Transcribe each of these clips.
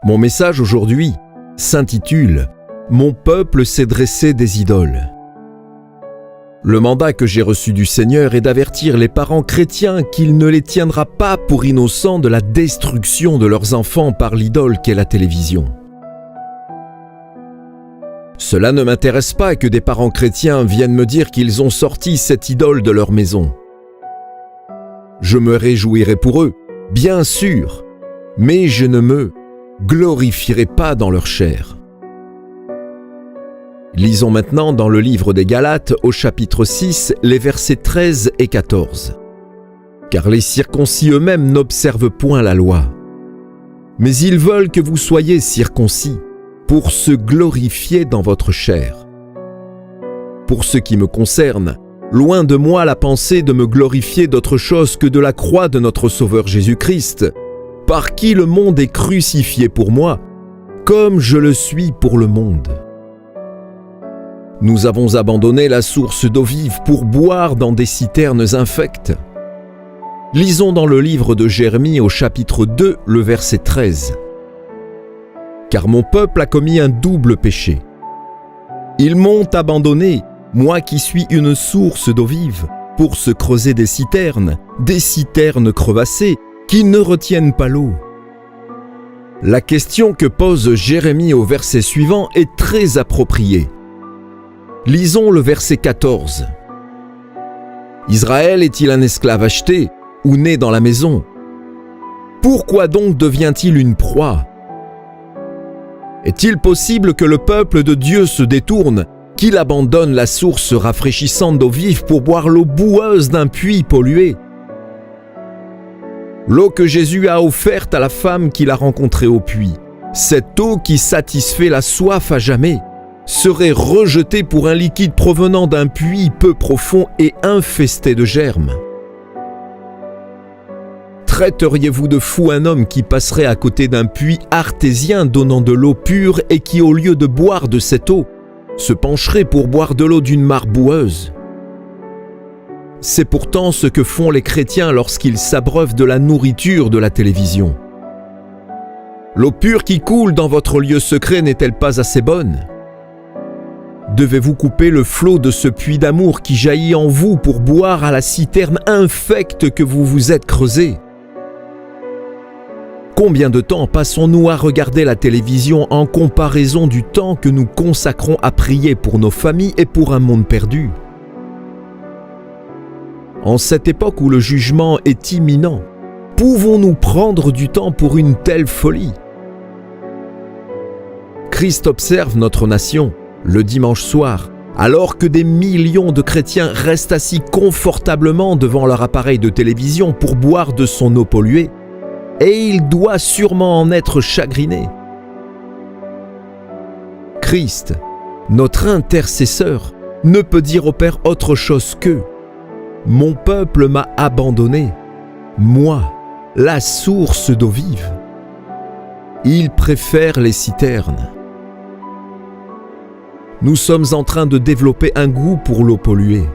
Mon message aujourd'hui s'intitule « Mon peuple s'est dressé des idoles ». Le mandat que j'ai reçu du Seigneur est d'avertir les parents chrétiens qu'il ne les tiendra pas pour innocents de la destruction de leurs enfants par l'idole qu'est la télévision. Cela ne m'intéresse pas que des parents chrétiens viennent me dire qu'ils ont sorti cette idole de leur maison. Je me réjouirai pour eux, bien sûr, mais je ne me glorifierai pas dans leur chair. Lisons maintenant dans le livre des Galates au chapitre 6, les versets 13 et 14. Car les circoncis eux-mêmes n'observent point la loi, mais ils veulent que vous soyez circoncis pour se glorifier dans votre chair. Pour ce qui me concerne, loin de moi la pensée de me glorifier d'autre chose que de la croix de notre Sauveur Jésus-Christ, par qui le monde est crucifié pour moi, comme je le suis pour le monde. Nous avons abandonné la source d'eau vive pour boire dans des citernes infectes. Lisons dans le livre de Jérémie au chapitre 2, le verset 13. Car mon peuple a commis un double péché. Ils m'ont abandonné, moi qui suis une source d'eau vive, pour se creuser des citernes crevassées, qui ne retiennent pas l'eau. La question que pose Jérémie au verset suivant est très appropriée. Lisons le verset 14. Israël est-il un esclave acheté ou né dans la maison? Pourquoi donc devient-il une proie? Est-il possible que le peuple de Dieu se détourne, qu'il abandonne la source rafraîchissante d'eau vive pour boire l'eau boueuse d'un puits pollué? L'eau que Jésus a offerte à la femme qu'il a rencontrée au puits, cette eau qui satisfait la soif à jamais, serait rejetée pour un liquide provenant d'un puits peu profond et infesté de germes. Traiteriez-vous de fou un homme qui passerait à côté d'un puits artésien donnant de l'eau pure et qui, au lieu de boire de cette eau, se pencherait pour boire de l'eau d'une mare boueuse? C'est pourtant ce que font les chrétiens lorsqu'ils s'abreuvent de la nourriture de la télévision. L'eau pure qui coule dans votre lieu secret n'est-elle pas assez bonne? Devez-vous couper le flot de ce puits d'amour qui jaillit en vous pour boire à la citerne infecte que vous vous êtes creusée? Combien de temps passons-nous à regarder la télévision en comparaison du temps que nous consacrons à prier pour nos familles et pour un monde perdu? En cette époque où le jugement est imminent, pouvons-nous prendre du temps pour une telle folie? Christ observe notre nation le dimanche soir, alors que des millions de chrétiens restent assis confortablement devant leur appareil de télévision pour boire de son eau polluée, et il doit sûrement en être chagriné. Christ, notre intercesseur, ne peut dire au Père autre chose que « Mon peuple m'a abandonné, moi, la source d'eau vive. » Il préfère les citernes. Nous sommes en train de développer un goût pour l'eau polluée.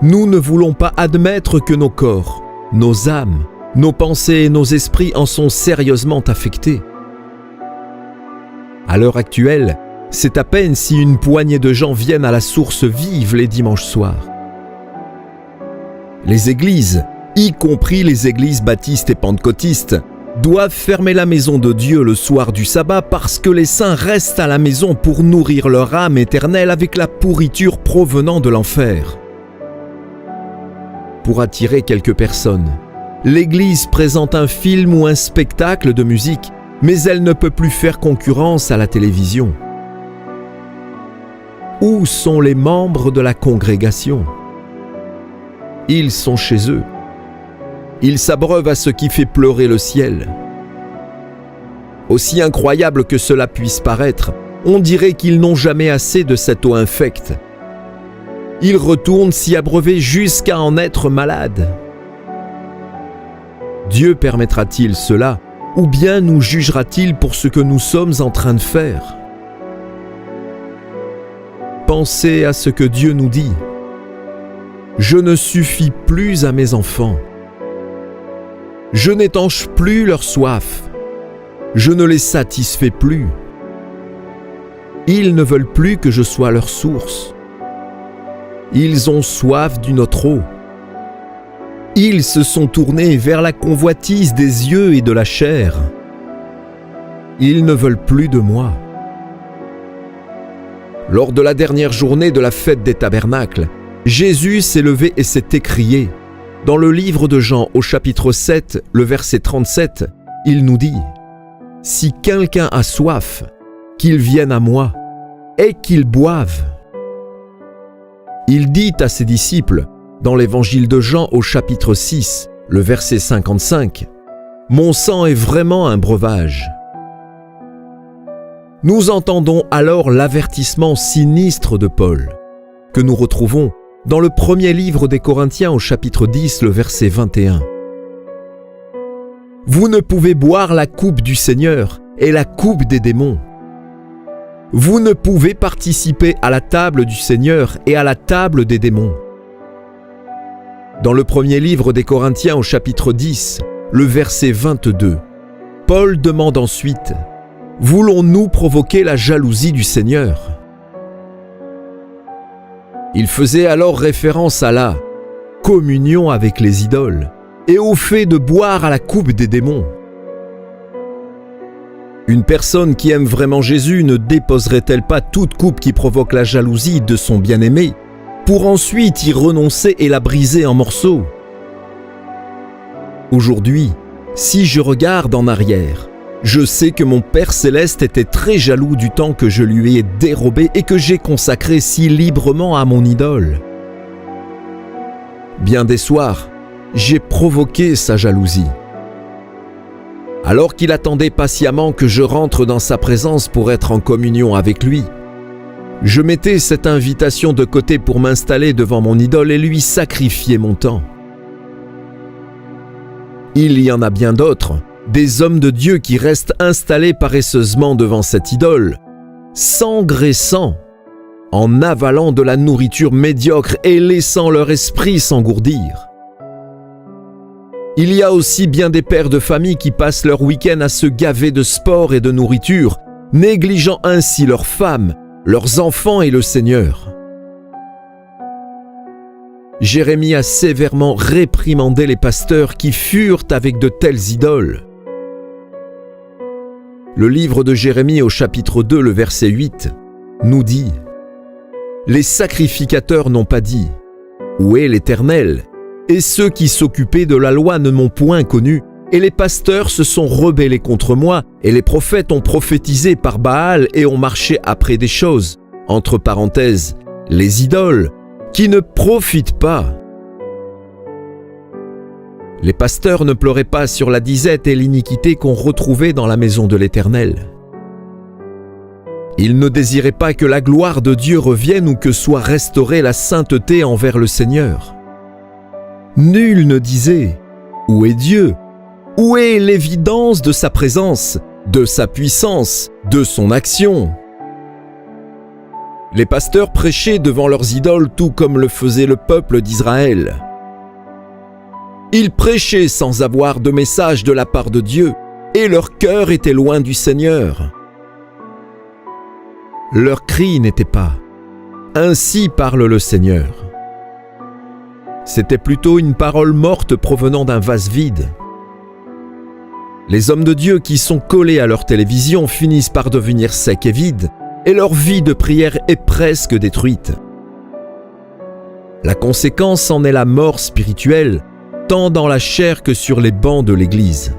Nous ne voulons pas admettre que nos corps, nos âmes, nos pensées et nos esprits en sont sérieusement affectés. À l'heure actuelle, c'est à peine si une poignée de gens viennent à la source vive les dimanches soirs. Les églises, y compris les églises baptistes et pentecôtistes, doivent fermer la maison de Dieu le soir du sabbat parce que les saints restent à la maison pour nourrir leur âme éternelle avec la pourriture provenant de l'enfer. Pour attirer quelques personnes, l'Église présente un film ou un spectacle de musique, mais elle ne peut plus faire concurrence à la télévision. Où sont les membres de la congrégation? Ils sont chez eux. Ils s'abreuvent à ce qui fait pleurer le ciel. Aussi incroyable que cela puisse paraître, on dirait qu'ils n'ont jamais assez de cette eau infecte. Ils retournent s'y abreuver jusqu'à en être malades. Dieu permettra-t-il cela, ou bien nous jugera-t-il pour ce que nous sommes en train de faire? Pensez à ce que Dieu nous dit. Je ne suffis plus à mes enfants. Je n'étanche plus leur soif. je ne les satisfais plus. Ils ne veulent plus que je sois leur source. Ils ont soif d'une autre eau. Ils se sont tournés vers la convoitise des yeux et de la chair. Ils ne veulent plus de moi. Lors de la dernière journée de la fête des tabernacles, Jésus s'est levé et s'est écrié. Dans le livre de Jean, au chapitre 7, le verset 37, il nous dit « Si quelqu'un a soif, qu'il vienne à moi et qu'il boive. » Il dit à ses disciples, dans l'évangile de Jean au chapitre 6, le verset 55, « Mon sang est vraiment un breuvage. » Nous entendons alors l'avertissement sinistre de Paul, que nous retrouvons dans le premier livre des Corinthiens au chapitre 10, le verset 21. « Vous ne pouvez boire la coupe du Seigneur et la coupe des démons. Vous ne pouvez participer à la table du Seigneur et à la table des démons. » Dans le premier livre des Corinthiens au chapitre 10, le verset 22, Paul demande ensuite « Voulons-nous provoquer la jalousie du Seigneur ?» Il faisait alors référence à la communion avec les idoles et au fait de boire à la coupe des démons. Une personne qui aime vraiment Jésus ne déposerait-elle pas toute coupe qui provoque la jalousie de son bien-aimé pour ensuite y renoncer et la briser en morceaux? Aujourd'hui, si je regarde en arrière, je sais que mon Père Céleste était très jaloux du temps que je lui ai dérobé et que j'ai consacré si librement à mon idole. Bien des soirs, j'ai provoqué sa jalousie. Alors qu'il attendait patiemment que je rentre dans sa présence pour être en communion avec lui, je mettais cette invitation de côté pour m'installer devant mon idole et lui sacrifier mon temps. Il y en a bien d'autres, des hommes de Dieu qui restent installés paresseusement devant cette idole, s'engraissant, en avalant de la nourriture médiocre et laissant leur esprit s'engourdir. Il y a aussi bien des pères de famille qui passent leur week-end à se gaver de sport et de nourriture, négligeant ainsi leurs femmes, leurs enfants et le Seigneur. Jérémie a sévèrement réprimandé les pasteurs qui furent avec de telles idoles. Le livre de Jérémie au chapitre 2, le verset 8, nous dit « Les sacrificateurs n'ont pas dit « Où est l'Éternel ?» Et ceux qui s'occupaient de la loi ne m'ont point connu, et les pasteurs se sont rebellés contre moi, et les prophètes ont prophétisé par Baal et ont marché après des choses, entre parenthèses, les idoles, qui ne profitent pas. Les pasteurs ne pleuraient pas sur la disette et l'iniquité qu'on retrouvait dans la maison de l'Éternel. Ils ne désiraient pas que la gloire de Dieu revienne ou que soit restaurée la sainteté envers le Seigneur. Nul ne disait « Où est Dieu ? Où est l'évidence de sa présence, de sa puissance, de son action ?» Les pasteurs prêchaient devant leurs idoles tout comme le faisait le peuple d'Israël. Ils prêchaient sans avoir de message de la part de Dieu, et leur cœur était loin du Seigneur. Leur cri n'était pas « Ainsi parle le Seigneur ». C'était plutôt une parole morte provenant d'un vase vide. Les hommes de Dieu qui sont collés à leur télévision finissent par devenir secs et vides, et leur vie de prière est presque détruite. La conséquence en est la mort spirituelle, tant dans la chair que sur les bancs de l'Église.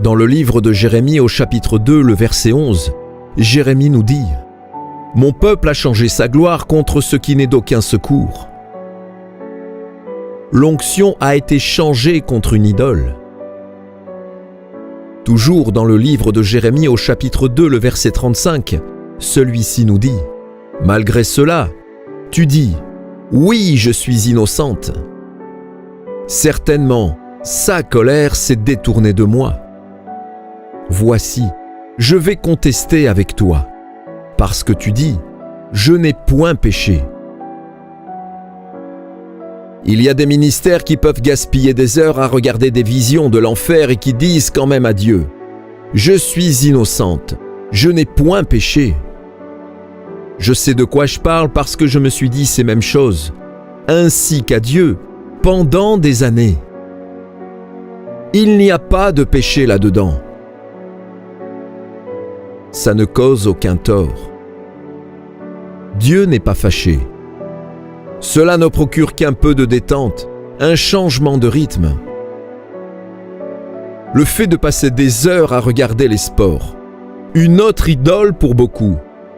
Dans le livre de Jérémie au chapitre 2, le verset 11, Jérémie nous dit « Mon peuple a changé sa gloire contre ce qui n'est d'aucun secours. » L'onction a été changée contre une idole. Toujours dans le livre de Jérémie au chapitre 2, le verset 35, celui-ci nous dit « Malgré cela, tu dis « Oui, je suis innocente. » Certainement, sa colère s'est détournée de moi. Voici, je vais contester avec toi, parce que tu dis « Je n'ai point péché. » Il y a des ministères qui peuvent gaspiller des heures à regarder des visions de l'enfer et qui disent quand même à Dieu « Je suis innocente, je n'ai point péché ». Je sais de quoi je parle parce que je me suis dit ces mêmes choses, ainsi qu'à Dieu, pendant des années. Il n'y a pas de péché là-dedans. Ça ne cause aucun tort. Dieu n'est pas fâché. Cela ne procure qu'un peu de détente, un changement de rythme. Le fait de passer des heures à regarder les sports, une autre idole pour beaucoup,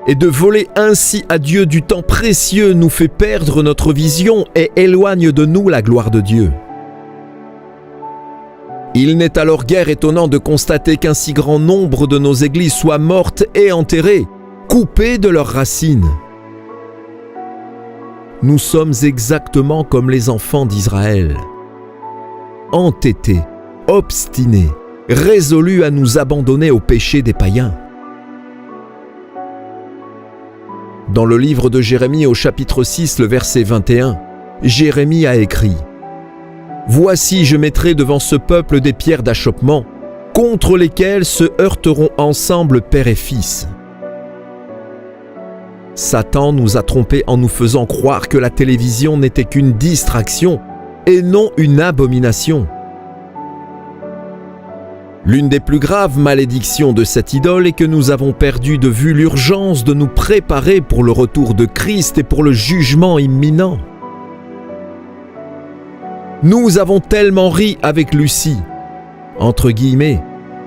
et de voler ainsi à Dieu du temps précieux nous fait perdre notre vision et éloigne de nous la gloire de Dieu. Il n'est alors guère étonnant de constater qu'un si grand nombre de nos églises soient mortes et enterrées, coupées de leurs racines. Nous sommes exactement comme les enfants d'Israël, entêtés, obstinés, résolus à nous abandonner au péché des païens. Dans le livre de Jérémie au chapitre 6, le verset 21, Jérémie a écrit « Voici, je mettrai devant ce peuple des pierres d'achoppement, contre lesquelles se heurteront ensemble père et fils. » Satan nous a trompés en nous faisant croire que la télévision n'était qu'une distraction et non une abomination. L'une des plus graves malédictions de cette idole est que nous avons perdu de vue l'urgence de nous préparer pour le retour de Christ et pour le jugement imminent. Nous avons tellement ri avec Lucie, entre guillemets,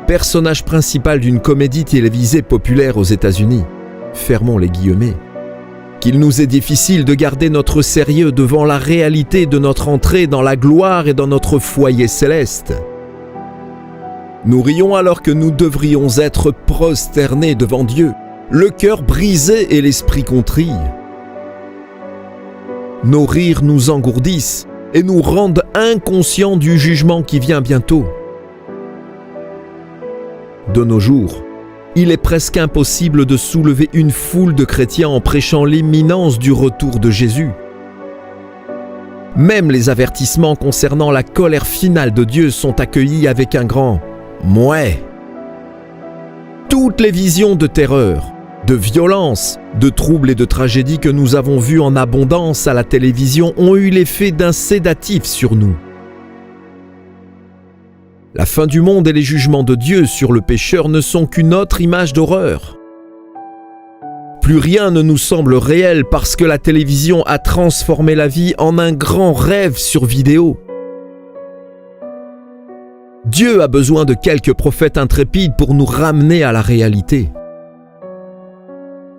personnage principal d'une comédie télévisée populaire aux États-Unis, fermons les guillemets, qu'il nous est difficile de garder notre sérieux devant la réalité de notre entrée dans la gloire et dans notre foyer céleste. Nous rions alors que nous devrions être prosternés devant Dieu, le cœur brisé et l'esprit contrit. Nos rires nous engourdissent et nous rendent inconscients du jugement qui vient bientôt. De nos jours, il est presque impossible de soulever une foule de chrétiens en prêchant l'imminence du retour de Jésus. Même les avertissements concernant la colère finale de Dieu sont accueillis avec un grand « mouais ». Toutes les visions de terreur, de violence, de troubles et de tragédies que nous avons vues en abondance à la télévision ont eu l'effet d'un sédatif sur nous. La fin du monde et les jugements de Dieu sur le pécheur ne sont qu'une autre image d'horreur. Plus rien ne nous semble réel parce que la télévision a transformé la vie en un grand rêve sur vidéo. Dieu a besoin de quelques prophètes intrépides pour nous ramener à la réalité.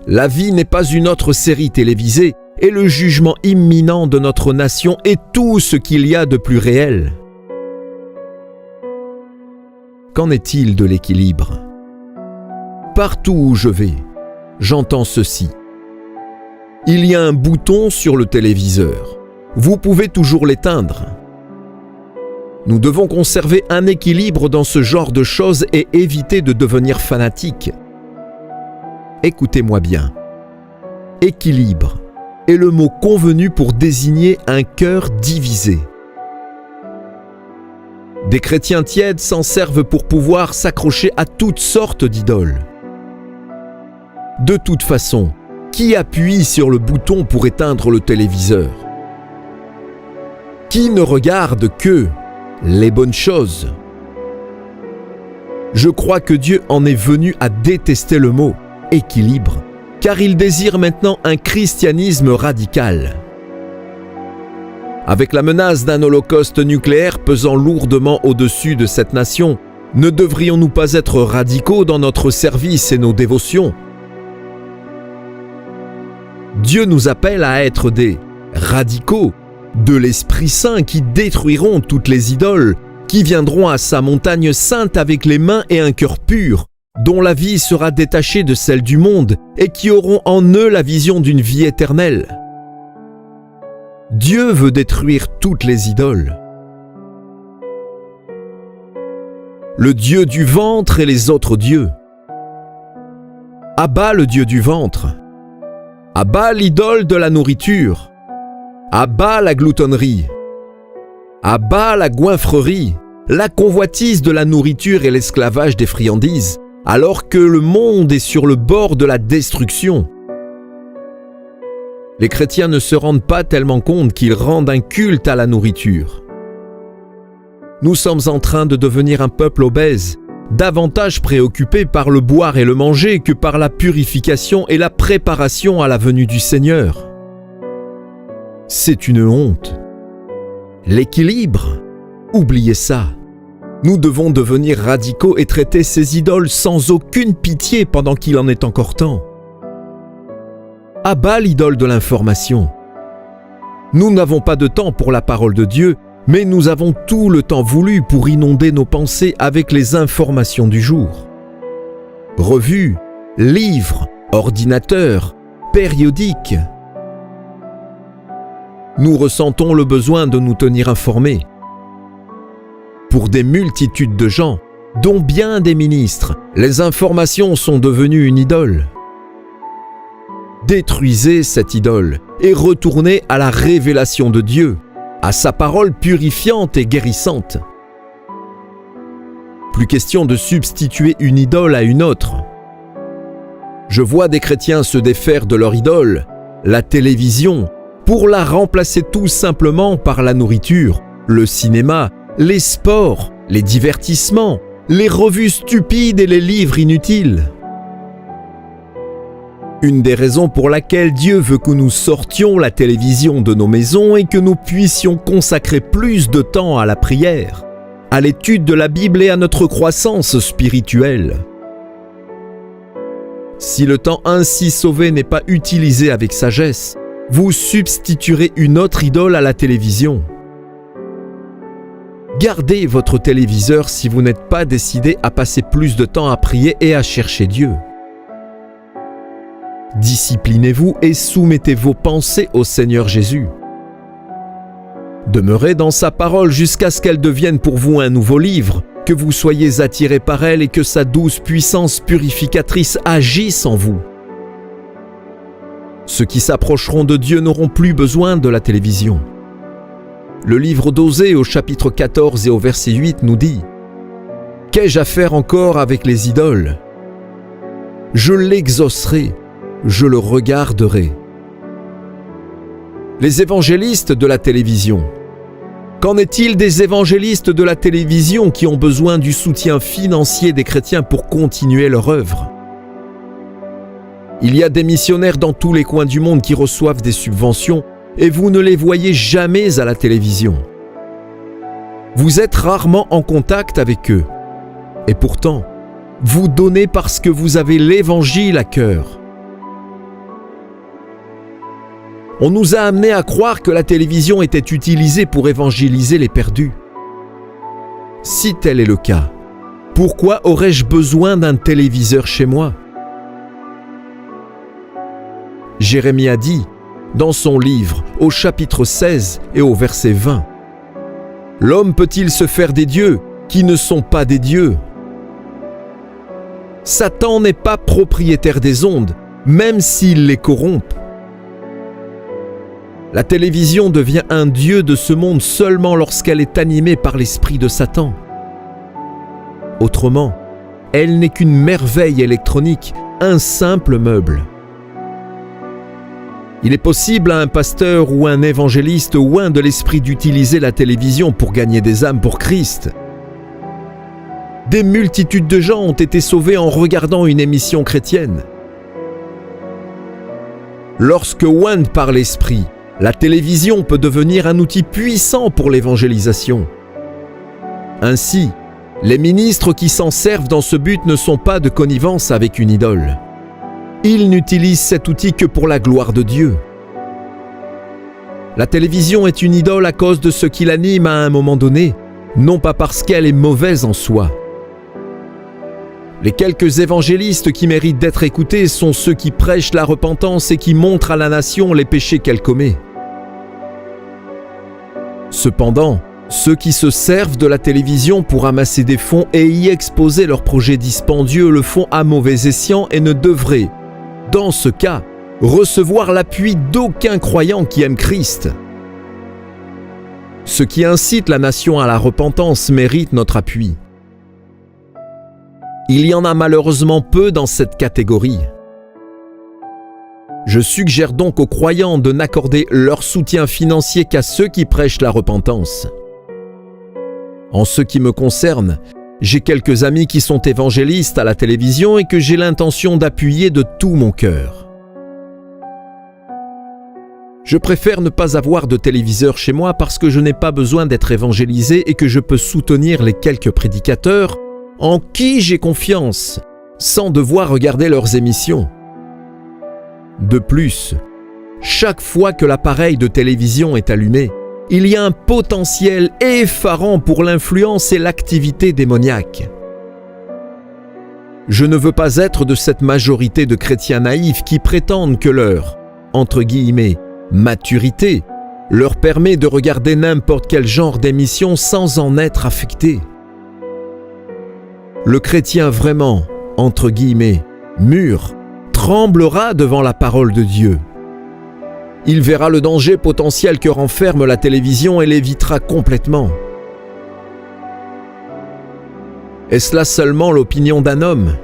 La vie n'est pas une autre série télévisée et le jugement imminent de notre nation est tout ce qu'il y a de plus réel. Qu'en est-il de l'équilibre ? Partout où je vais, j'entends ceci. Il y a un bouton sur le téléviseur. Vous pouvez toujours l'éteindre. Nous devons conserver un équilibre dans ce genre de choses et éviter de devenir fanatiques. Écoutez-moi bien. Équilibre est le mot convenu pour désigner un cœur divisé. Des chrétiens tièdes s'en servent pour pouvoir s'accrocher à toutes sortes d'idoles. De toute façon, qui appuie sur le bouton pour éteindre le téléviseur ? Qui ne regarde que les bonnes choses ? Je crois que Dieu en est venu à détester le mot « équilibre », car il désire maintenant un christianisme radical. Avec la menace d'un holocauste nucléaire pesant lourdement au-dessus de cette nation, ne devrions-nous pas être radicaux dans notre service et nos dévotions ? Dieu nous appelle à être des radicaux de l'Esprit Saint qui détruiront toutes les idoles, qui viendront à sa montagne sainte avec les mains et un cœur pur, dont la vie sera détachée de celle du monde et qui auront en eux la vision d'une vie éternelle. Dieu veut détruire toutes les idoles. Le Dieu du ventre et les autres dieux. Abat le Dieu du ventre. Abat l'idole de la nourriture. Abat la gloutonnerie. À bas la goinfrerie, la convoitise de la nourriture et l'esclavage des friandises, alors que le monde est sur le bord de la destruction. Les chrétiens ne se rendent pas tellement compte qu'ils rendent un culte à la nourriture. Nous sommes en train de devenir un peuple obèse, davantage préoccupé par le boire et le manger que par la purification et la préparation à la venue du Seigneur. C'est une honte. L'équilibre, oubliez ça. Nous devons devenir radicaux et traiter ces idoles sans aucune pitié pendant qu'il en est encore temps. À bas l'idole de l'information. Nous n'avons pas de temps pour la parole de Dieu, mais nous avons tout le temps voulu pour inonder nos pensées avec les informations du jour. Revues, livres, ordinateurs, périodiques. Nous ressentons le besoin de nous tenir informés. Pour des multitudes de gens, dont bien des ministres, les informations sont devenues une idole. Détruisez cette idole et retournez à la révélation de Dieu, à sa parole purifiante et guérissante. Plus question de substituer une idole à une autre. Je vois des chrétiens se défaire de leur idole, la télévision, pour la remplacer tout simplement par la nourriture, le cinéma, les sports, les divertissements, les revues stupides et les livres inutiles. Une des raisons pour laquelle Dieu veut que nous sortions la télévision de nos maisons et que nous puissions consacrer plus de temps à la prière, à l'étude de la Bible et à notre croissance spirituelle. Si le temps ainsi sauvé n'est pas utilisé avec sagesse, vous substituerez une autre idole à la télévision. Gardez votre téléviseur si vous n'êtes pas décidé à passer plus de temps à prier et à chercher Dieu. Disciplinez-vous et soumettez vos pensées au Seigneur Jésus. Demeurez dans sa parole jusqu'à ce qu'elle devienne pour vous un nouveau livre, que vous soyez attirés par elle et que sa douce puissance purificatrice agisse en vous. Ceux qui s'approcheront de Dieu n'auront plus besoin de la télévision. Le livre d'Osée au chapitre 14 et au verset 8 nous dit « Qu'ai-je à faire encore avec les idoles ? Je l'exaucerai, je le regarderai. » Les évangélistes de la télévision. Qu'en est-il des évangélistes de la télévision qui ont besoin du soutien financier des chrétiens pour continuer leur œuvre ? Il y a des missionnaires dans tous les coins du monde qui reçoivent des subventions et vous ne les voyez jamais à la télévision. Vous êtes rarement en contact avec eux. Et pourtant, vous donnez parce que vous avez l'Évangile à cœur. On nous a amenés à croire que la télévision était utilisée pour évangéliser les perdus. Si tel est le cas, pourquoi aurais-je besoin d'un téléviseur chez moi ? Jérémie a dit, dans son livre, au chapitre 16 et au verset 20, « L'homme peut-il se faire des dieux qui ne sont pas des dieux ?» Satan n'est pas propriétaire des ondes, même s'il les corrompt. La télévision devient un dieu de ce monde seulement lorsqu'elle est animée par l'esprit de Satan. Autrement, elle n'est qu'une merveille électronique, un simple meuble. Il est possible à un pasteur ou un évangéliste oint de l'esprit d'utiliser la télévision pour gagner des âmes pour Christ. Des multitudes de gens ont été sauvés en regardant une émission chrétienne. Lorsque oint par l'esprit, la télévision peut devenir un outil puissant pour l'évangélisation. Ainsi, les ministres qui s'en servent dans ce but ne sont pas de connivence avec une idole. Ils n'utilisent cet outil que pour la gloire de Dieu. La télévision est une idole à cause de ce qui l'anime à un moment donné, non pas parce qu'elle est mauvaise en soi. Les quelques évangélistes qui méritent d'être écoutés sont ceux qui prêchent la repentance et qui montrent à la nation les péchés qu'elle commet. Cependant, ceux qui se servent de la télévision pour amasser des fonds et y exposer leurs projets dispendieux le font à mauvais escient et ne devraient, dans ce cas, recevoir l'appui d'aucun croyant qui aime Christ. Ceux qui incitent la nation à la repentance méritent notre appui. Il y en a malheureusement peu dans cette catégorie. Je suggère donc aux croyants de n'accorder leur soutien financier qu'à ceux qui prêchent la repentance. En ce qui me concerne, j'ai quelques amis qui sont évangélistes à la télévision et que j'ai l'intention d'appuyer de tout mon cœur. Je préfère ne pas avoir de téléviseur chez moi parce que je n'ai pas besoin d'être évangélisé et que je peux soutenir les quelques prédicateurs en qui j'ai confiance, sans devoir regarder leurs émissions. De plus, chaque fois que l'appareil de télévision est allumé, il y a un potentiel effarant pour l'influence et l'activité démoniaque. Je ne veux pas être de cette majorité de chrétiens naïfs qui prétendent que leur, entre guillemets, maturité leur permet de regarder n'importe quel genre d'émission sans en être affecté. Le chrétien vraiment, entre guillemets, mûr, tremblera devant la parole de Dieu. Il verra le danger potentiel que renferme la télévision et l'évitera complètement. Est-ce là seulement l'opinion d'un homme?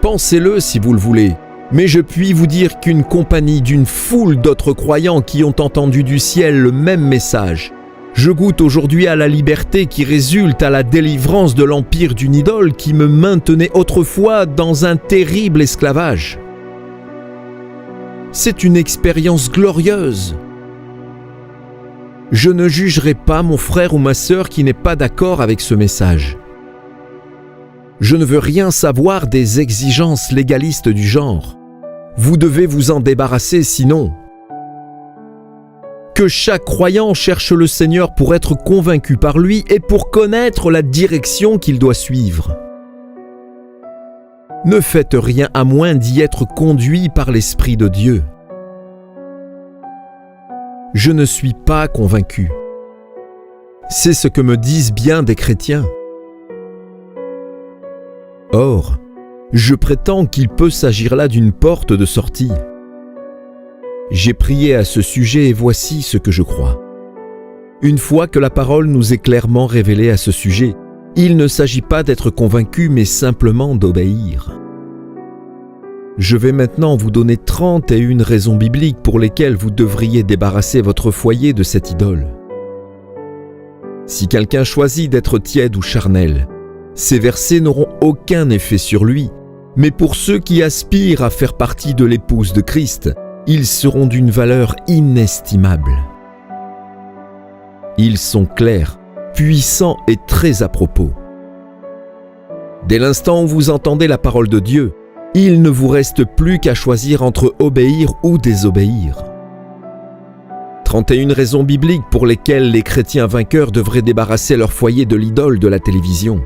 Pensez-le si vous le voulez, mais je puis vous dire qu'une compagnie d'une foule d'autres croyants qui ont entendu du ciel le même message, je goûte aujourd'hui à la liberté qui résulte à la délivrance de l'empire d'une idole qui me maintenait autrefois dans un terrible esclavage. C'est une expérience glorieuse. Je ne jugerai pas mon frère ou ma sœur qui n'est pas d'accord avec ce message. Je ne veux rien savoir des exigences légalistes du genre. Vous devez vous en débarrasser sinon. Que chaque croyant cherche le Seigneur pour être convaincu par lui et pour connaître la direction qu'il doit suivre. Ne faites rien à moins d'y être conduit par l'Esprit de Dieu. Je ne suis pas convaincu. C'est ce que me disent bien des chrétiens. Or, je prétends qu'il peut s'agir là d'une porte de sortie. J'ai prié à ce sujet et voici ce que je crois. Une fois que la parole nous est clairement révélée à ce sujet, il ne s'agit pas d'être convaincu, mais simplement d'obéir. Je vais maintenant vous donner 31 raisons bibliques pour lesquelles vous devriez débarrasser votre foyer de cette idole. Si quelqu'un choisit d'être tiède ou charnel, ces versets n'auront aucun effet sur lui, mais pour ceux qui aspirent à faire partie de l'épouse de Christ, ils seront d'une valeur inestimable. Ils sont clairs, puissants et très à propos. Dès l'instant où vous entendez la parole de Dieu, il ne vous reste plus qu'à choisir entre obéir ou désobéir. 31 raisons bibliques pour lesquelles les chrétiens vainqueurs devraient débarrasser leur foyer de l'idole de la télévision.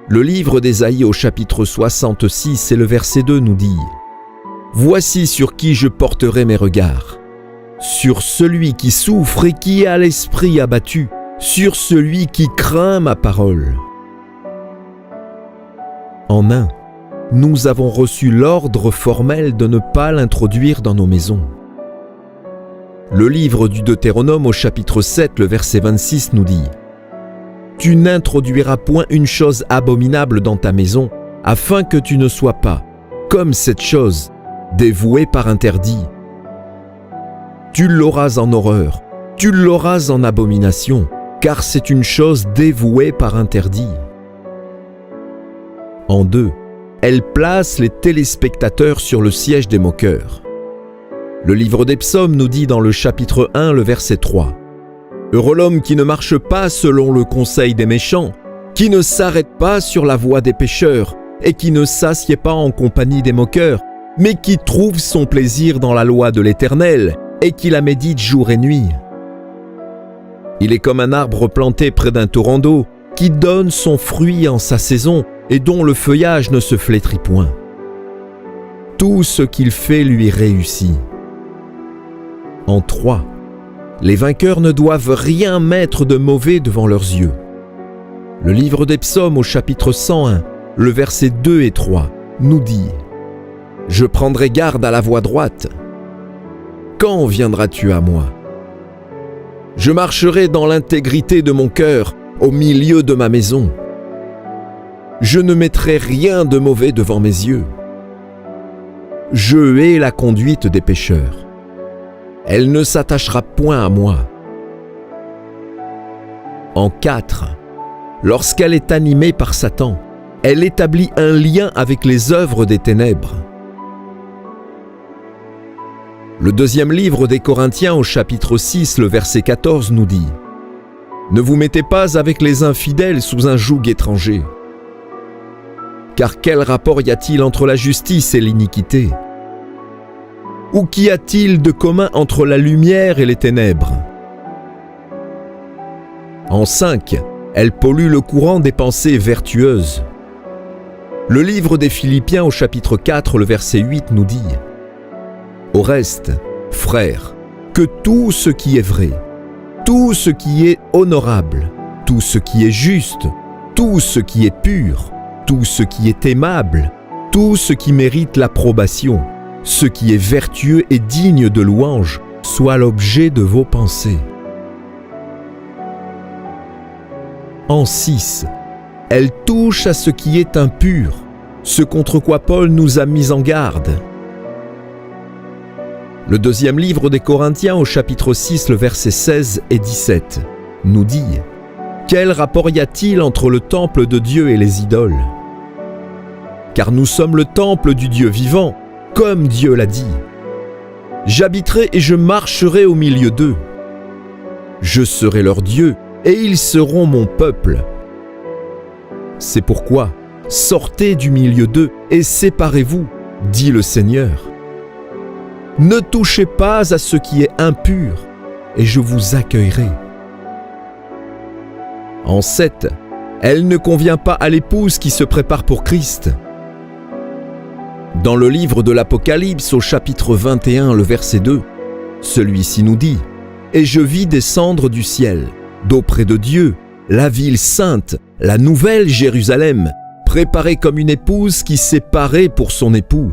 Le livre d'Ésaïe au chapitre 66 et le verset 2 nous dit « Voici sur qui je porterai mes regards, sur celui qui souffre et qui a l'esprit abattu, sur celui qui craint ma parole. » En un, nous avons reçu l'ordre formel de ne pas l'introduire dans nos maisons. Le livre du Deutéronome au chapitre 7, le verset 26 nous dit « Tu n'introduiras point une chose abominable dans ta maison, afin que tu ne sois pas, comme cette chose, dévouée par interdit. Tu l'auras en horreur, tu l'auras en abomination, car c'est une chose dévouée par interdit. » En deux, elle place les téléspectateurs sur le siège des moqueurs. Le livre des Psaumes nous dit dans le chapitre 1, le verset 3 « Heureux l'homme qui ne marche pas selon le conseil des méchants, qui ne s'arrête pas sur la voie des pécheurs, et qui ne s'assied pas en compagnie des moqueurs, mais qui trouve son plaisir dans la loi de l'Éternel, et qui la médite jour et nuit. Il est comme un arbre planté près d'un torrent d'eau, qui donne son fruit en sa saison, et dont le feuillage ne se flétrit point. Tout ce qu'il fait lui réussit. » En 3, les vainqueurs ne doivent rien mettre de mauvais devant leurs yeux. Le livre des Psaumes au chapitre 101, le verset 2 et 3, nous dit « Je prendrai garde à la voie droite. Quand viendras-tu à moi? Je marcherai dans l'intégrité de mon cœur au milieu de ma maison. Je ne mettrai rien de mauvais devant mes yeux. Je hais la conduite des pécheurs. Elle ne s'attachera point à moi. En 4, lorsqu'elle est animée par Satan, elle établit un lien avec les œuvres des ténèbres. Le deuxième livre des Corinthiens au chapitre 6, le verset 14 nous dit « Ne vous mettez pas avec les infidèles sous un joug étranger. Car quel rapport y a-t-il entre la justice et l'iniquité? Ou qu'y a-t-il de commun entre la lumière et les ténèbres ?» En 5, elle pollue le courant des pensées vertueuses. Le livre des Philippiens au chapitre 4, le verset 8 nous dit « Au reste, frères, que tout ce qui est vrai, tout ce qui est honorable, tout ce qui est juste, tout ce qui est pur, tout ce qui est aimable, tout ce qui mérite l'approbation, ce qui est vertueux et digne de louange, soit l'objet de vos pensées. » En 6, elle touche à ce qui est impur, ce contre quoi Paul nous a mis en garde. Le deuxième livre des Corinthiens au chapitre 6, le verset 16 et 17 nous dit « Quel rapport y a-t-il entre le temple de Dieu et les idoles? Car nous sommes le temple du Dieu vivant, comme Dieu l'a dit. J'habiterai et je marcherai au milieu d'eux. Je serai leur Dieu et ils seront mon peuple. C'est pourquoi, sortez du milieu d'eux et séparez-vous, dit le Seigneur. Ne touchez pas à ce qui est impur, et je vous accueillerai. En 7, elle ne convient pas à l'épouse qui se prépare pour Christ. Dans le livre de l'Apocalypse au chapitre 21, le verset 2, celui-ci nous dit « Et je vis descendre du ciel, d'auprès de Dieu, la ville sainte, la nouvelle Jérusalem, préparée comme une épouse qui s'est parée pour son époux. »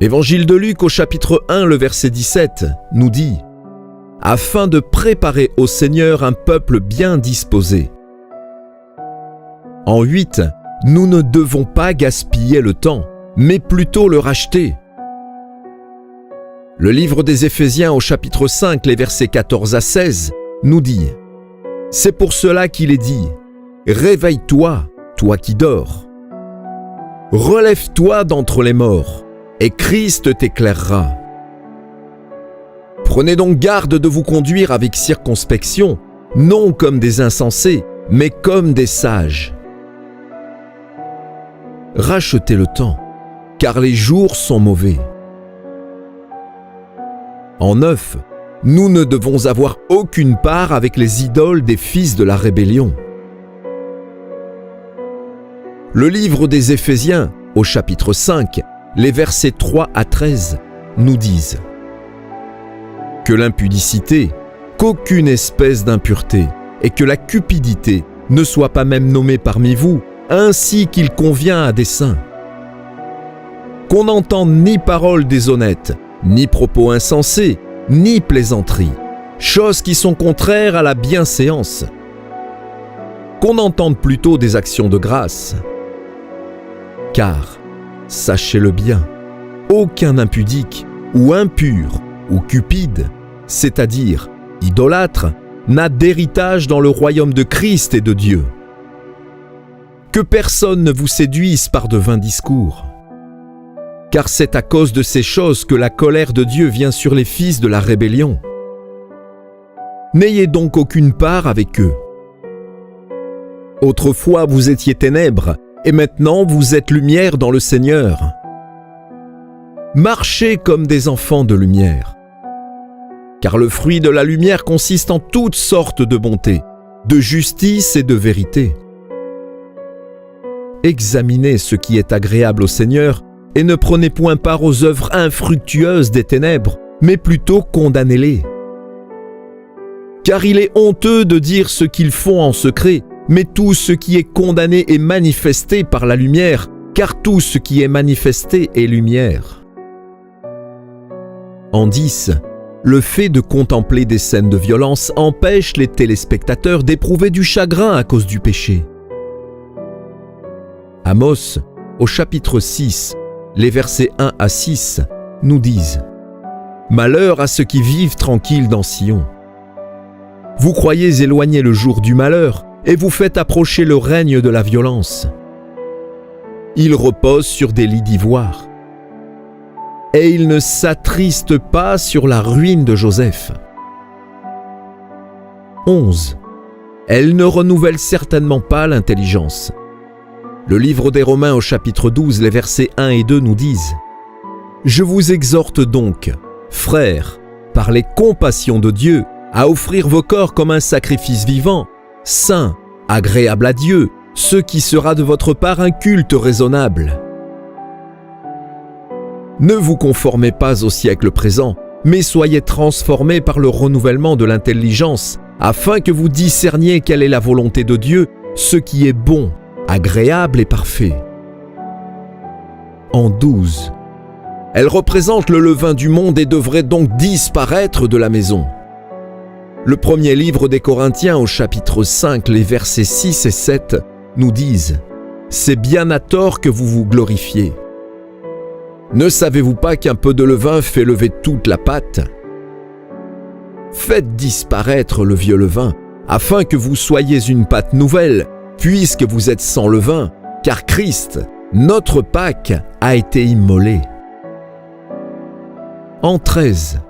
Évangile de Luc au chapitre 1, le verset 17, nous dit « Afin de préparer au Seigneur un peuple bien disposé. » En 8, nous ne devons pas gaspiller le temps, mais plutôt le racheter. Le livre des Éphésiens au chapitre 5, les versets 14 à 16, nous dit « C'est pour cela qu'il est dit « Réveille-toi, toi qui dors. Relève-toi d'entre les morts, et Christ t'éclairera. Prenez donc garde de vous conduire avec circonspection, non comme des insensés, mais comme des sages. Rachetez le temps, car les jours sont mauvais. » En 9, nous ne devons avoir aucune part avec les idoles des fils de la rébellion. Le livre des Éphésiens, au chapitre 5, les versets 3 à 13, nous disent « Que l'impudicité, qu'aucune espèce d'impureté, et que la cupidité ne soit pas même nommée parmi vous, ainsi qu'il convient à des saints. Qu'on n'entende ni paroles déshonnêtes, ni propos insensés, ni plaisanteries, choses qui sont contraires à la bienséance. Qu'on entende plutôt des actions de grâce. Car, sachez-le bien, aucun impudique, ou impur, ou cupide, c'est-à-dire idolâtre, n'a d'héritage dans le royaume de Christ et de Dieu. Que personne ne vous séduise par de vains discours. Car c'est à cause de ces choses que la colère de Dieu vient sur les fils de la rébellion. N'ayez donc aucune part avec eux. Autrefois vous étiez ténèbres, et maintenant vous êtes lumière dans le Seigneur. Marchez comme des enfants de lumière. Car le fruit de la lumière consiste en toutes sortes de bonté, de justice et de vérité. Examinez ce qui est agréable au Seigneur, et ne prenez point part aux œuvres infructueuses des ténèbres, mais plutôt condamnez-les. Car il est honteux de dire ce qu'ils font en secret, mais tout ce qui est condamné est manifesté par la lumière, car tout ce qui est manifesté est lumière. En 10, le fait de contempler des scènes de violence empêche les téléspectateurs d'éprouver du chagrin à cause du péché. Amos, au chapitre 6, les versets 1 à 6, nous disent « Malheur à ceux qui vivent tranquilles dans Sion. Vous croyez éloigner le jour du malheur et vous faites approcher le règne de la violence. Ils reposent sur des lits d'ivoire. Et ils ne s'attristent pas sur la ruine de Joseph. 11. Elle ne renouvelle certainement pas l'intelligence. Le livre des Romains au chapitre 12, les versets 1 et 2 nous disent « Je vous exhorte donc, frères, par les compassions de Dieu, à offrir vos corps comme un sacrifice vivant, saint, agréable à Dieu, ce qui sera de votre part un culte raisonnable. Ne vous conformez pas au siècle présent, mais soyez transformés par le renouvellement de l'intelligence, afin que vous discerniez quelle est la volonté de Dieu, ce qui est bon, agréable et parfait. » En 12. Elle représente le levain du monde et devrait donc disparaître de la maison. Le premier livre des Corinthiens au chapitre 5, les versets 6 et 7 nous disent « C'est bien à tort que vous vous glorifiez. Ne savez-vous pas qu'un peu de levain fait lever toute la pâte? Faites disparaître le vieux levain, afin que vous soyez une pâte nouvelle, puisque vous êtes sans levain, car Christ, notre Pâque, a été immolé. » En 13.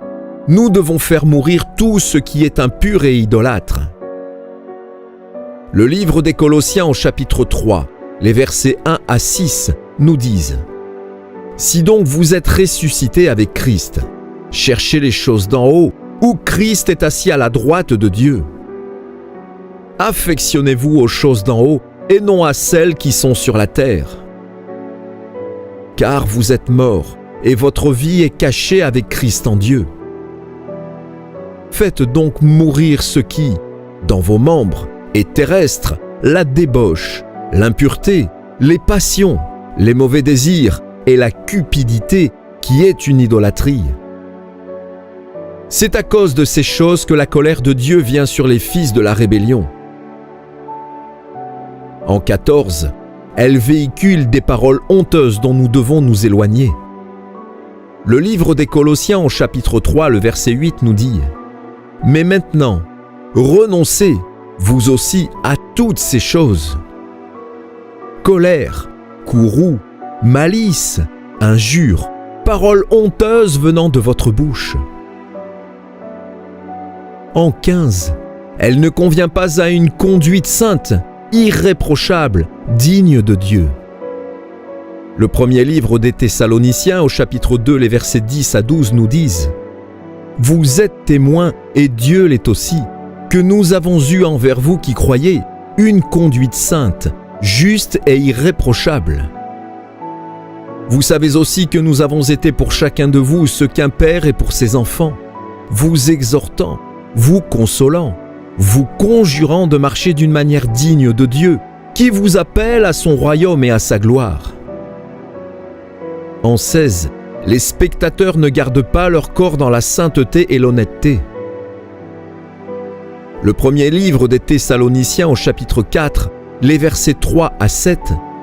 Nous devons faire mourir tout ce qui est impur et idolâtre. Le livre des Colossiens au chapitre 3, les versets 1 à 6 nous disent « Si donc vous êtes ressuscités avec Christ, cherchez les choses d'en haut, où Christ est assis à la droite de Dieu. Affectionnez-vous aux choses d'en haut et non à celles qui sont sur la terre. Car vous êtes morts et votre vie est cachée avec Christ en Dieu. Faites donc mourir ce qui, dans vos membres, est terrestre, la débauche, l'impureté, les passions, les mauvais désirs et la cupidité qui est une idolâtrie. C'est à cause de ces choses que la colère de Dieu vient sur les fils de la rébellion. » En 14, elle véhicule des paroles honteuses dont nous devons nous éloigner. Le livre des Colossiens au chapitre 3, le verset 8 nous dit « Mais maintenant, renoncez, vous aussi, à toutes ces choses. Colère, courroux, malice, injures, paroles honteuses venant de votre bouche. » En 15, elle ne convient pas à une conduite sainte, irréprochable, digne de Dieu. Le premier livre des Thessaloniciens au chapitre 2, les versets 10 à 12 nous disent « Vous êtes témoins, et Dieu l'est aussi, que nous avons eu envers vous qui croyez une conduite sainte, juste et irréprochable. Vous savez aussi que nous avons été pour chacun de vous ce qu'un père est pour ses enfants, vous exhortant, vous consolant, vous conjurant de marcher d'une manière digne de Dieu, qui vous appelle à son royaume et à sa gloire. » En 16, les spectateurs ne gardent pas leur corps dans la sainteté et l'honnêteté. Le premier livre des Thessaloniciens au chapitre 4, les versets 3 à 7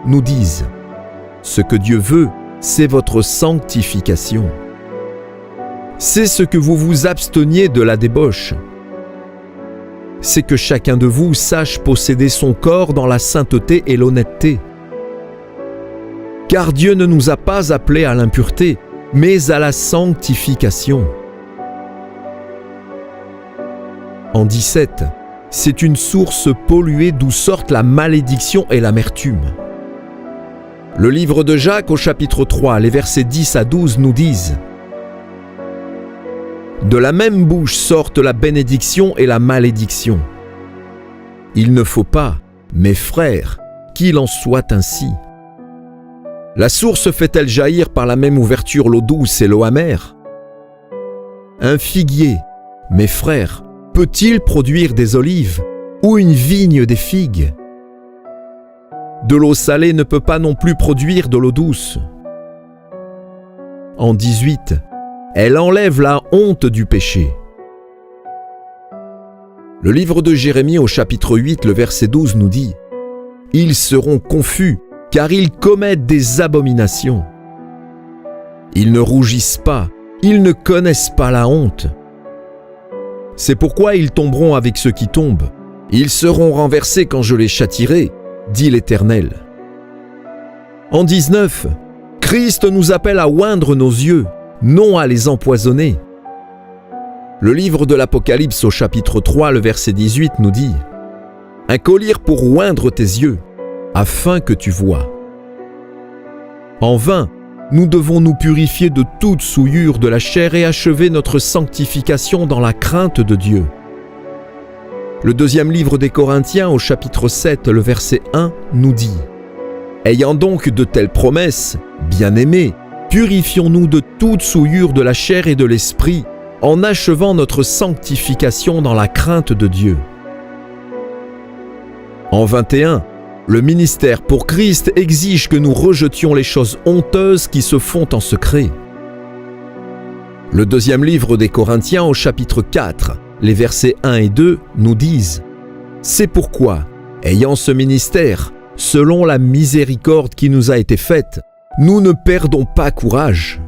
nous disent « Ce que Dieu veut, c'est votre sanctification. C'est ce que vous vous absteniez de la débauche. C'est que chacun de vous sache posséder son corps dans la sainteté et l'honnêteté. Car Dieu ne nous a pas appelés à l'impureté, mais à la sanctification. » En 17, c'est une source polluée d'où sortent la malédiction et l'amertume. Le livre de Jacques au chapitre 3, les versets 10 à 12 nous disent « De la même bouche sortent la bénédiction et la malédiction. Il ne faut pas, mes frères, qu'il en soit ainsi. La source fait-elle jaillir par la même ouverture l'eau douce et l'eau amère? Un figuier, mes frères, peut-il produire des olives ou une vigne des figues? De l'eau salée ne peut pas non plus produire de l'eau douce. En 18, Elle enlève la honte du péché. Le livre de Jérémie au chapitre 8, le verset 12 nous dit « Ils seront confus, car ils commettent des abominations. Ils ne rougissent pas, ils ne connaissent pas la honte. C'est pourquoi ils tomberont avec ceux qui tombent. Ils seront renversés quand je les châtierai, dit l'Éternel. » En 19, Christ nous appelle à oindre nos yeux, non à les empoisonner. Le livre de l'Apocalypse au chapitre 3, le verset 18 nous dit « Un collier pour oindre tes yeux, afin que tu vois. » En vain, nous devons nous purifier de toute souillure de la chair et achever notre sanctification dans la crainte de Dieu. Le deuxième livre des Corinthiens au chapitre 7, le verset 1 nous dit « Ayant donc de telles promesses, bien-aimés, purifions-nous de toute souillure de la chair et de l'esprit, en achevant notre sanctification dans la crainte de Dieu. » En 21, le ministère pour Christ exige que nous rejetions les choses honteuses qui se font en secret. Le deuxième livre des Corinthiens au chapitre 4, les versets 1 et 2 nous disent « C'est pourquoi, ayant ce ministère, selon la miséricorde qui nous a été faite, nous ne perdons pas courage.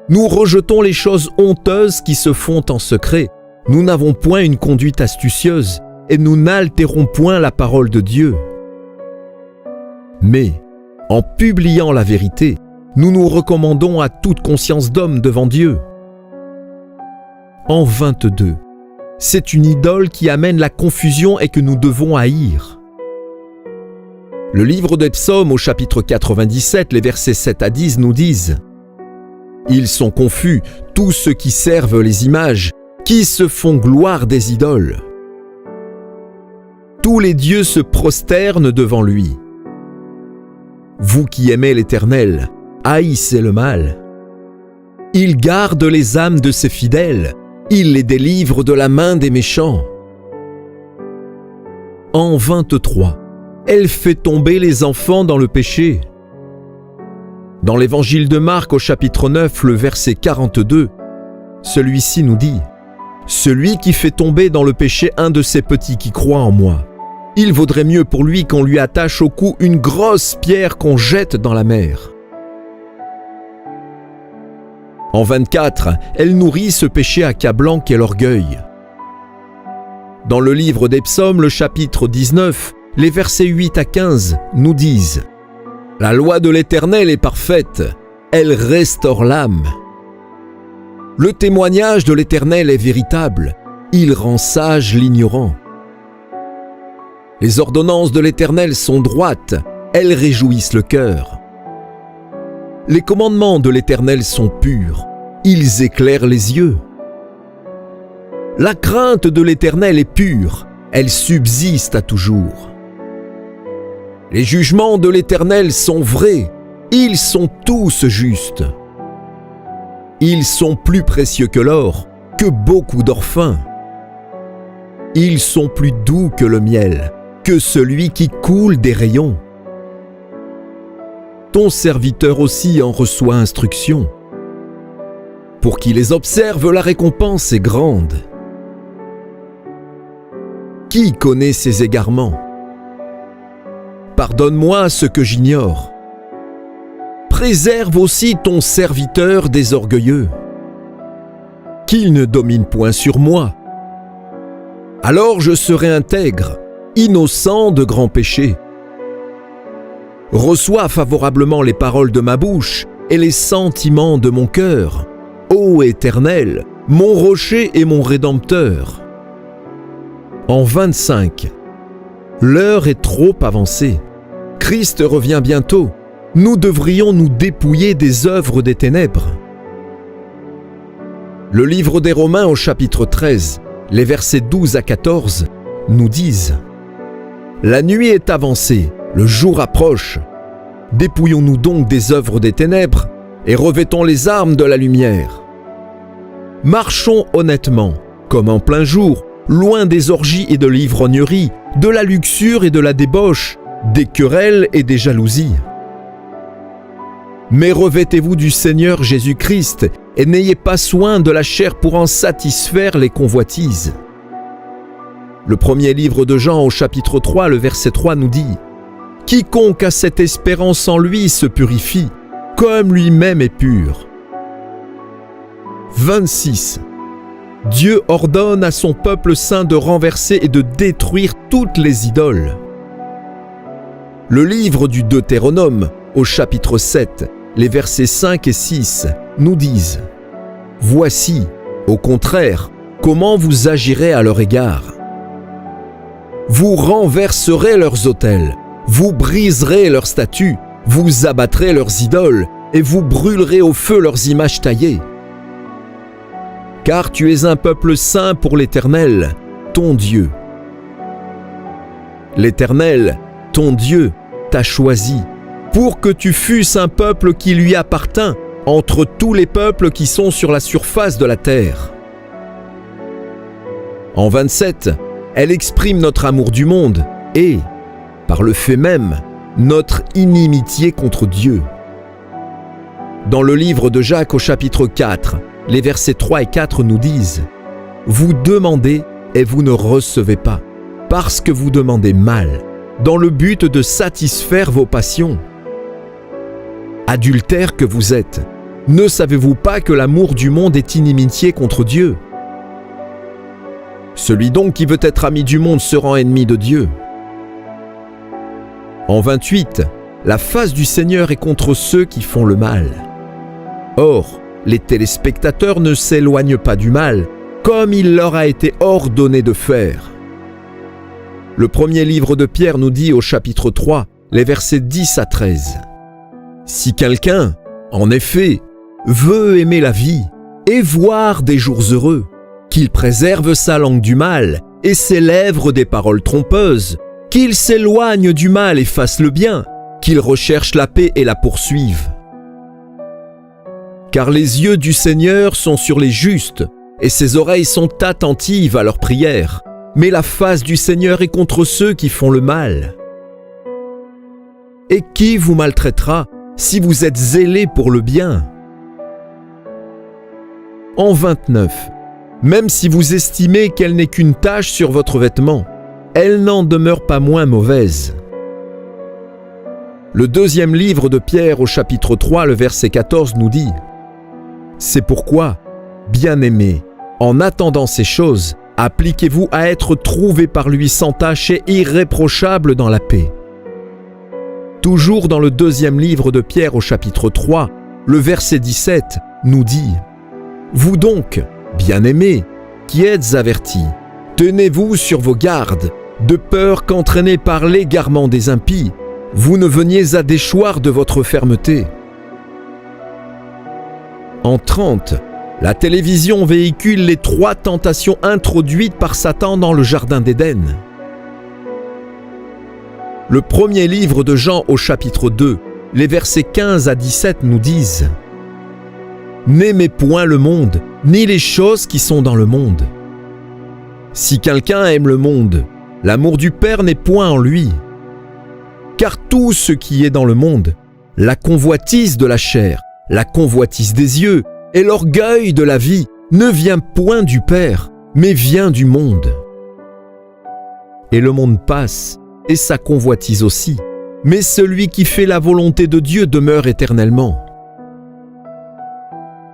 Nous rejetons les choses honteuses qui se font en secret. Nous n'avons point une conduite astucieuse et nous n'altérons point la parole de Dieu. Mais, en publiant la vérité, nous nous recommandons à toute conscience d'homme devant Dieu. » En 22, c'est une idole qui amène la confusion et que nous devons haïr. Le livre des Psaumes au chapitre 97, les versets 7 à 10 nous disent « Ils sont confus, tous ceux qui servent les images, qui se font gloire des idoles. Tous les dieux se prosternent devant lui. Vous qui aimez l'Éternel, haïssez le mal. Il garde les âmes de ses fidèles, il les délivre de la main des méchants. » En 23, elle fait tomber les enfants dans le péché. Dans l'évangile de Marc au chapitre 9, le verset 42, celui-ci nous dit « Celui qui fait tomber dans le péché un de ses petits qui croient en moi, il vaudrait mieux pour lui qu'on lui attache au cou une grosse pierre qu'on jette dans la mer. » En 24, elle nourrit ce péché accablant qu'est l'orgueil. Dans le livre des Psaumes, le chapitre 19, les versets 8 à 15 nous disent « La loi de l'Éternel est parfaite, elle restaure l'âme. Le témoignage de l'Éternel est véritable, il rend sage l'ignorant. Les ordonnances de l'Éternel sont droites, elles réjouissent le cœur. Les commandements de l'Éternel sont purs, ils éclairent les yeux. La crainte de l'Éternel est pure, elle subsiste à toujours. Les jugements de l'Éternel sont vrais, ils sont tous justes. Ils sont plus précieux que l'or, que beaucoup d'or fin. Ils sont plus doux que le miel, que celui qui coule des rayons. Ton serviteur aussi en reçoit instruction. Pour qui les observe, la récompense est grande. Qui connaît ses égarements? Pardonne-moi ce que j'ignore. Préserve aussi ton serviteur des orgueilleux. Qu'il ne domine point sur moi. Alors je serai intègre, innocent de grands péchés. Reçois favorablement les paroles de ma bouche et les sentiments de mon cœur, ô Éternel, mon rocher et mon rédempteur. En 25, l'heure est trop avancée. Christ revient bientôt. Nous devrions nous dépouiller des œuvres des ténèbres. Le livre des Romains au chapitre 13, les versets 12 à 14, nous disent « La nuit est avancée, le jour approche. Dépouillons-nous donc des œuvres des ténèbres et revêtons les armes de la lumière. Marchons honnêtement, comme en plein jour, loin des orgies et de l'ivrognerie, de la luxure et de la débauche, des querelles et des jalousies. Mais revêtez-vous du Seigneur Jésus-Christ et n'ayez pas soin de la chair pour en satisfaire les convoitises. Le premier livre de Jean au chapitre 3, le verset 3 nous dit « Quiconque a cette espérance en lui se purifie, comme lui-même est pur. » 26. Dieu ordonne à son peuple saint de renverser et de détruire toutes les idoles. Le livre du Deutéronome, au chapitre 7, les versets 5 et 6, nous disent « Voici, au contraire, comment vous agirez à leur égard. Vous renverserez leurs autels, vous briserez leurs statues, vous abattrez leurs idoles et vous brûlerez au feu leurs images taillées. Car tu es un peuple saint pour l'Éternel, ton Dieu. L'Éternel, ton Dieu, t'a choisi pour que tu fusses un peuple qui lui appartint entre tous les peuples qui sont sur la surface de la terre. » En 27, elle exprime notre amour du monde et, par le fait même, notre inimitié contre Dieu. Dans le livre de Jacques au chapitre 4, les versets 3 et 4 nous disent « Vous demandez et vous ne recevez pas, parce que vous demandez mal, dans le but de satisfaire vos passions. Adultères que vous êtes, ne savez-vous pas que l'amour du monde est inimitié contre Dieu? Celui donc qui veut être ami du monde se rend ennemi de Dieu. » En 28, la face du Seigneur est contre ceux qui font le mal. Or, les téléspectateurs ne s'éloignent pas du mal, comme il leur a été ordonné de faire. Le premier livre de Pierre nous dit au chapitre 3, les versets 10 à 13. « Si quelqu'un, en effet, veut aimer la vie et voir des jours heureux, qu'il préserve sa langue du mal et ses lèvres des paroles trompeuses, qu'il s'éloigne du mal et fasse le bien, qu'il recherche la paix et la poursuive. Car les yeux du Seigneur sont sur les justes, et ses oreilles sont attentives à leurs prières, mais la face du Seigneur est contre ceux qui font le mal. Et qui vous maltraitera si vous êtes zélés pour le bien? » En 29, même si vous estimez qu'elle n'est qu'une tache sur votre vêtement, elle n'en demeure pas moins mauvaise. Le deuxième livre de Pierre au chapitre 3, le verset 14 nous dit « C'est pourquoi, bien-aimés, en attendant ces choses, appliquez-vous à être trouvés par lui sans tache et irréprochables dans la paix. » Toujours dans le deuxième livre de Pierre au chapitre 3, le verset 17 nous dit « Vous donc, bien-aimés, qui êtes avertis, tenez-vous sur vos gardes, de peur qu'entraînés par l'égarement des impies, vous ne veniez à déchoir de votre fermeté. » En 30, la télévision véhicule les 3 tentations introduites par Satan dans le jardin d'Éden. Le premier livre de Jean au chapitre 2, les versets 15 à 17 nous disent « N'aimez point le monde, ni les choses qui sont dans le monde. Si quelqu'un aime le monde, l'amour du Père n'est point en lui. Car tout ce qui est dans le monde, la convoitise de la chair, la convoitise des yeux et l'orgueil de la vie ne vient point du Père, mais vient du monde. Et le monde passe, et sa convoitise aussi, mais celui qui fait la volonté de Dieu demeure éternellement. »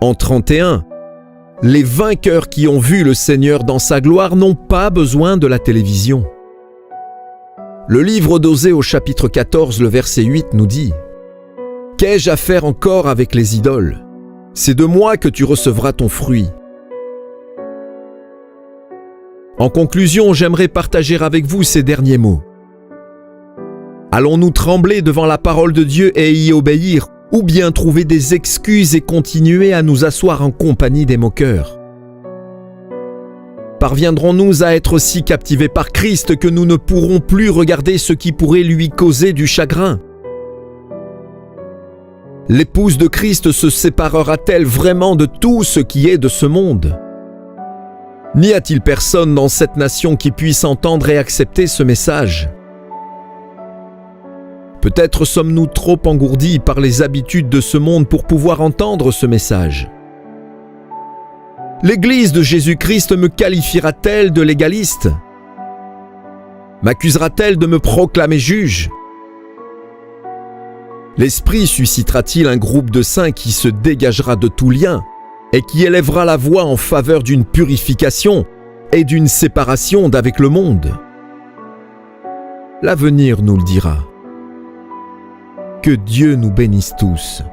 En 31, les vainqueurs qui ont vu le Seigneur dans sa gloire n'ont pas besoin de la télévision. Le livre d'Osée au chapitre 14, le verset 8 nous dit « Qu'ai-je à faire encore avec les idoles? C'est de moi que tu recevras ton fruit. » En conclusion, j'aimerais partager avec vous ces derniers mots. Allons-nous trembler devant la parole de Dieu et y obéir, ou bien trouver des excuses et continuer à nous asseoir en compagnie des moqueurs? Parviendrons-nous à être si captivés par Christ que nous ne pourrons plus regarder ce qui pourrait lui causer du chagrin? L'épouse de Christ se séparera-t-elle vraiment de tout ce qui est de ce monde? N'y a-t-il personne dans cette nation qui puisse entendre et accepter ce message? Peut-être sommes-nous trop engourdis par les habitudes de ce monde pour pouvoir entendre ce message. L'Église de Jésus-Christ me qualifiera-t-elle de légaliste? M'accusera-t-elle de me proclamer juge? L'Esprit suscitera-t-il un groupe de saints qui se dégagera de tout lien et qui élèvera la voix en faveur d'une purification et d'une séparation d'avec le monde? L'avenir nous le dira. Que Dieu nous bénisse tous.